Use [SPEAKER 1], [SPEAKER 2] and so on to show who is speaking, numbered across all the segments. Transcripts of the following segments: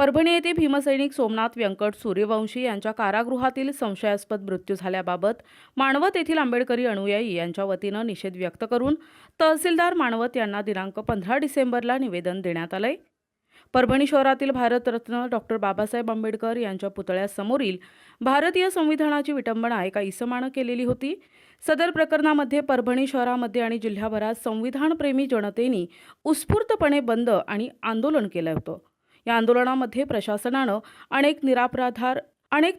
[SPEAKER 1] परभणी येथे भीमसैनिक सोमनाथ व्यंकट सूर्यवंशी यांच्या कारागृहातील संशयास्पद मृत्यू झाल्याबाबत माणवत येथील आंबेडकरी अनुयायी यांच्या वतीनं निषेध व्यक्त करून तहसीलदार माणवत यांना दिनांक 15 डिसेंबरला निवेदन देण्यात आले। परभणी शहरातील भारतरत्न डॉक्टर बाबासाहेब आंबेडकर यांच्या पुतळ्यासमोरील भारतीय संविधानाची विटंबना एका इसमानं केलेली होती। सदर प्रकरणामध्ये परभणी शहरामध्ये आणि जिल्ह्याभरात संविधानप्रेमी जनतेने उत्स्फूर्तपणे बंद आणि आंदोलन केलं होतं। या आंदोलनामध्ये प्रशासनानं अनेक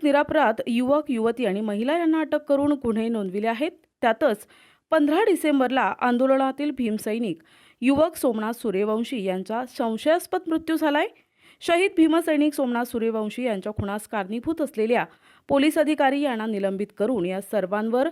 [SPEAKER 1] निरपराध युवक युवती आणि महिला यांना अटक करून गुन्हे नोंदविले आहेत। त्यातच 15 डिसेंबरला आंदोलनातील भीमसैनिक युवक सोमनाथ सूर्यवंशी यांचा संशयास्पद मृत्यू झालाय। शहीद भीमसैनिक सोमनाथ सूर्यवंशी यांच्या खुनास कारणीभूत असलेल्या पोलीस अधिकारी यांना निलंबित करून या सर्वांवर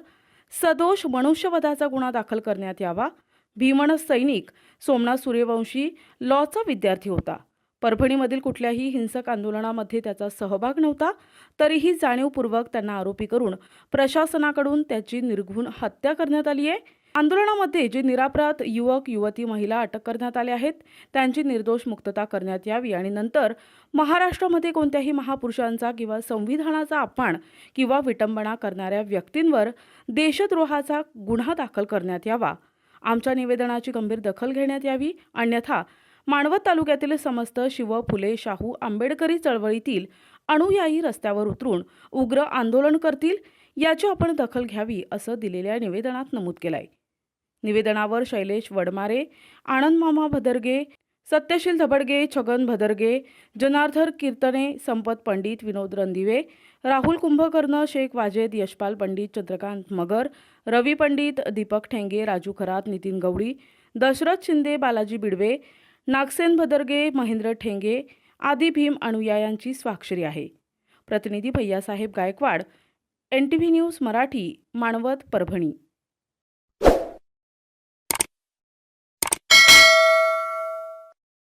[SPEAKER 1] सदोष मनुष्यवधाचा गुन्हा दाखल करण्यात यावा। भीमसैनिक सोमनाथ सूर्यवंशी लॉचा विद्यार्थी होता। परभणीमधील कुठल्याही हिंसक आंदोलनामध्ये त्याचा सहभाग नव्हता, तरीही जाणीवपूर्वक त्यांना आरोपी करून प्रशासनाकडून त्याची निर्घृण हत्या करण्यात आली आहे। आंदोलनामध्ये जे निरपराध युवक युवती महिला अटक करण्यात आले आहेत त्यांची निर्दोष मुक्तता करण्यात यावी आणि नंतर महाराष्ट्रामध्ये कोणत्याही महापुरुषांचा किंवा संविधानाचा अपमान किंवा विटंबना करणाऱ्या व्यक्तींवर देशद्रोहाचा गुन्हा दाखल करण्यात यावा। आमच्या निवेदनाची गंभीर दखल घेण्यात यावी, अन्यथा माणवत तालुक्यातील समस्त शिव फुले शाहू आंबेडकरी चळवळीतील अनुयायी रस्त्यावर उतरून उग्र आंदोलन करतील, याची आपण दखल घ्यावी असं दिलेल्या निवेदनात नमूद केलंय। निवेदनावर शैलेश वडमारे, आनंद मामा भदरगे, सत्यशील धबडगे, छगन भदरगे, जनार्दन कीर्तने, संपत पंडित, विनोद रणदिवे, राहुल कुंभकर्ण, शेख वाजेद, यशपाल पंडित, चंद्रकांत मगर, रवी पंडित, दीपक ठेंगे, राजू खरात, नितीन गवळी, दशरथ शिंदे, बालाजी बिडवे, नागसेन भदरगे, महेंद्र ठेंगे आदी भीम अनुयायांची स्वाक्षरी आहे। प्रतिनिधी भैयासाहेब गायकवाड, NTV न्यूज मराठी, माणवत, परभणी।